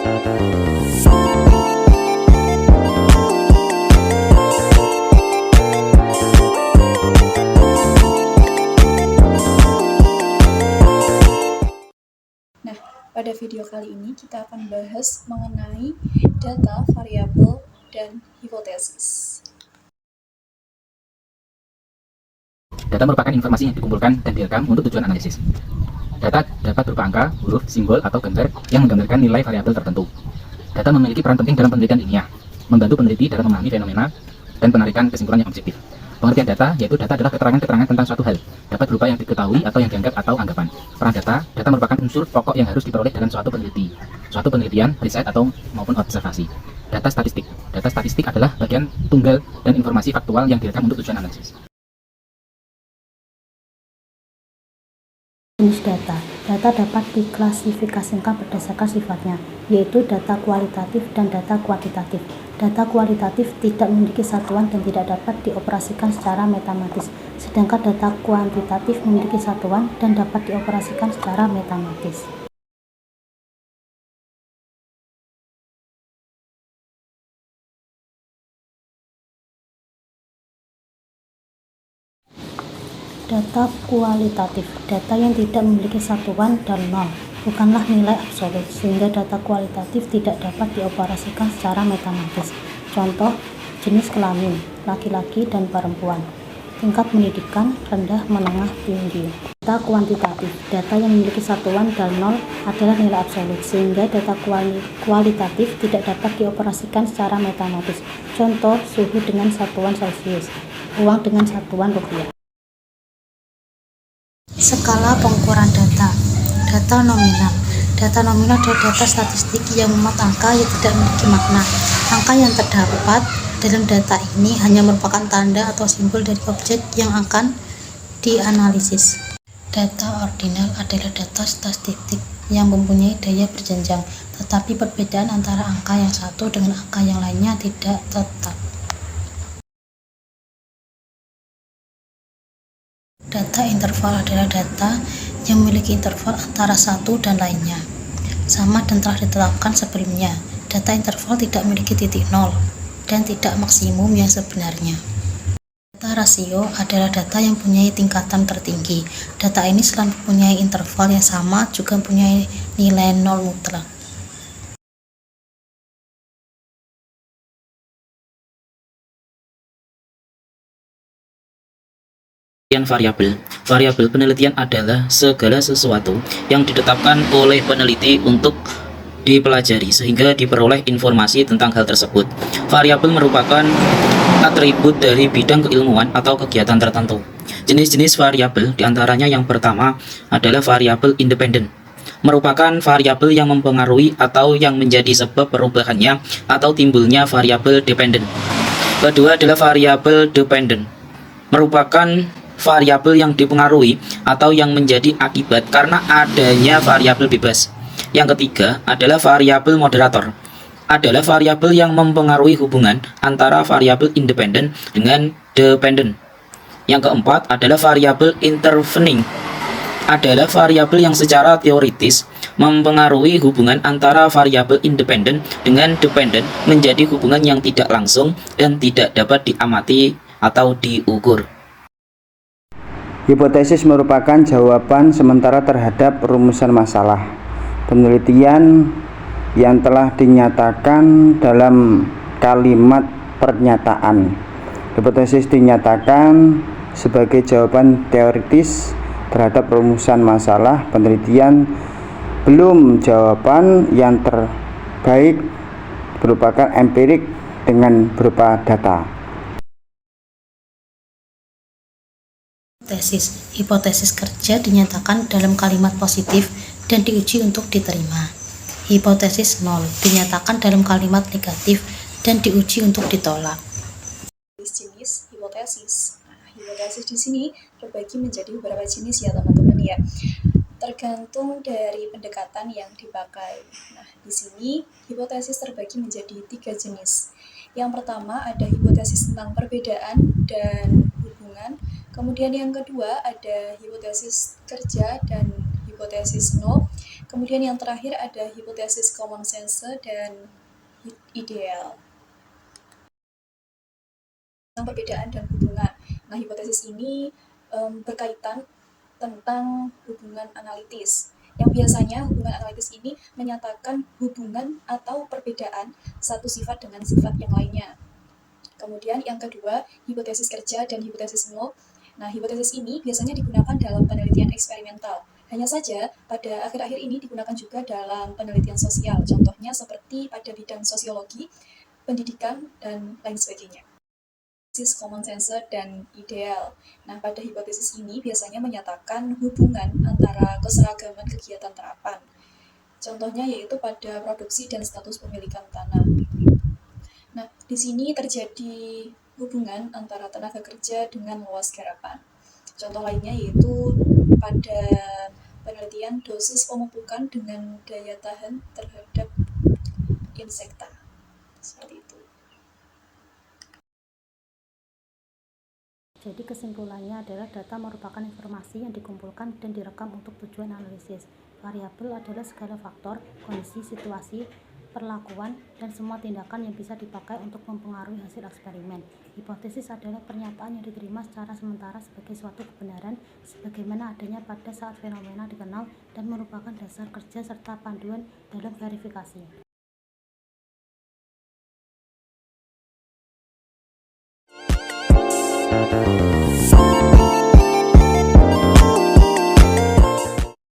Nah, pada video kali ini kita akan bahas mengenai data, variabel, dan hipotesis. Data merupakan informasi yang dikumpulkan dan direkam untuk tujuan analisis. Data dapat berupa angka, huruf, simbol, atau gambar yang menggambarkan nilai variabel tertentu. Data memiliki peran penting dalam penelitian ilmiah, membantu peneliti dalam memahami fenomena dan penarikan kesimpulan yang objektif. Pengertian data yaitu data adalah keterangan-keterangan tentang suatu hal, dapat berupa yang diketahui atau yang dianggap atau anggapan. Peran data merupakan unsur pokok yang harus diperoleh dalam suatu penelitian, riset atau maupun observasi. Data statistik adalah bagian tunggal dan informasi faktual yang direkam untuk tujuan analisis. Jenis data. Data dapat diklasifikasikan berdasarkan sifatnya, yaitu data kualitatif dan data kuantitatif. Data kualitatif tidak memiliki satuan dan tidak dapat dioperasikan secara matematis, sedangkan data kuantitatif memiliki satuan dan dapat dioperasikan secara matematis. Data kualitatif, data yang tidak memiliki satuan dan nol, bukanlah nilai absolut, sehingga data kualitatif tidak dapat dioperasikan secara matematis. Contoh, jenis kelamin, laki-laki dan perempuan, tingkat pendidikan, rendah, menengah, tinggi. Data kuantitatif, data yang memiliki satuan dan nol adalah nilai absolut, sehingga data kualitatif tidak dapat dioperasikan secara matematis. Contoh, suhu dengan satuan Celcius, uang dengan satuan rupiah. Skala pengukuran data. Data nominal. Data nominal adalah data statistik yang memuat angka yang tidak memiliki makna. Angka yang terdapat dalam data ini hanya merupakan tanda atau simbol dari objek yang akan dianalisis. Data ordinal adalah data statistik yang mempunyai daya berjenjang, tetapi perbedaan antara angka yang satu dengan angka yang lainnya tidak tetap. Data interval adalah data yang memiliki interval antara satu dan lainnya, sama dan telah ditetapkan sebelumnya. Data interval tidak memiliki titik nol dan tidak maksimum yang sebenarnya. Data rasio adalah data yang mempunyai tingkatan tertinggi. Data ini selain mempunyai interval yang sama, juga mempunyai nilai nol mutlak. Variabel. Variabel penelitian adalah segala sesuatu yang ditetapkan oleh peneliti untuk dipelajari sehingga diperoleh informasi tentang hal tersebut. Variabel merupakan atribut dari bidang keilmuan atau kegiatan tertentu. Jenis-jenis variabel diantaranya yang pertama adalah variabel independen, merupakan variabel yang mempengaruhi atau yang menjadi sebab perubahannya atau timbulnya variabel dependen. Kedua adalah variabel dependen, merupakan variabel yang dipengaruhi atau yang menjadi akibat karena adanya variabel bebas. Yang ketiga adalah variabel moderator, adalah variabel yang mempengaruhi hubungan antara variabel independen dengan dependen. Yang keempat adalah variabel intervening, adalah variabel yang secara teoritis mempengaruhi hubungan antara variabel independen dengan dependen menjadi hubungan yang tidak langsung dan tidak dapat diamati atau diukur. Hipotesis merupakan jawaban sementara terhadap rumusan masalah penelitian yang telah dinyatakan dalam kalimat pernyataan. Hipotesis dinyatakan sebagai jawaban teoritis terhadap rumusan masalah penelitian, belum jawaban yang terbaik merupakan empirik dengan berupa data. Hipotesis kerja dinyatakan dalam kalimat positif dan diuji untuk diterima. Hipotesis nol dinyatakan dalam kalimat negatif dan diuji untuk ditolak. Jenis hipotesis. Hipotesis di sini terbagi menjadi beberapa jenis ya teman-teman ya. Tergantung dari pendekatan yang dipakai. Nah, di sini hipotesis terbagi menjadi 3 jenis. Yang pertama ada hipotesis tentang perbedaan dan hubungan. Kemudian yang kedua ada hipotesis kerja dan hipotesis null. Kemudian yang terakhir ada hipotesis common sense dan ideal. Tentang perbedaan dan hubungan. Nah, hipotesis ini berkaitan tentang hubungan analitis. Yang biasanya hubungan analitis ini menyatakan hubungan atau perbedaan satu sifat dengan sifat yang lainnya. Kemudian yang kedua, hipotesis kerja dan hipotesis null. Nah, hipotesis ini biasanya digunakan dalam penelitian eksperimental. Hanya saja, pada akhir-akhir ini digunakan juga dalam penelitian sosial. Contohnya seperti pada bidang sosiologi, pendidikan, dan lain sebagainya. Hipotesis common sense dan ideal. Nah, pada hipotesis ini biasanya menyatakan hubungan antara keseragaman kegiatan terapan. Contohnya yaitu pada produksi dan status pemilikan tanah. Nah, di sini terjadi hubungan antara tenaga kerja dengan luas garapan. Contoh lainnya yaitu pada penelitian dosis pemupukan dengan daya tahan terhadap insekta. Seperti itu. Jadi kesimpulannya adalah data merupakan informasi yang dikumpulkan dan direkam untuk tujuan analisis. Variabel adalah segala faktor, kondisi, situasi, perlakuan, dan semua tindakan yang bisa dipakai untuk mempengaruhi hasil eksperimen. Hipotesis adalah pernyataan yang diterima secara sementara sebagai suatu kebenaran, sebagaimana adanya pada saat fenomena dikenal, dan merupakan dasar kerja serta panduan dalam verifikasi.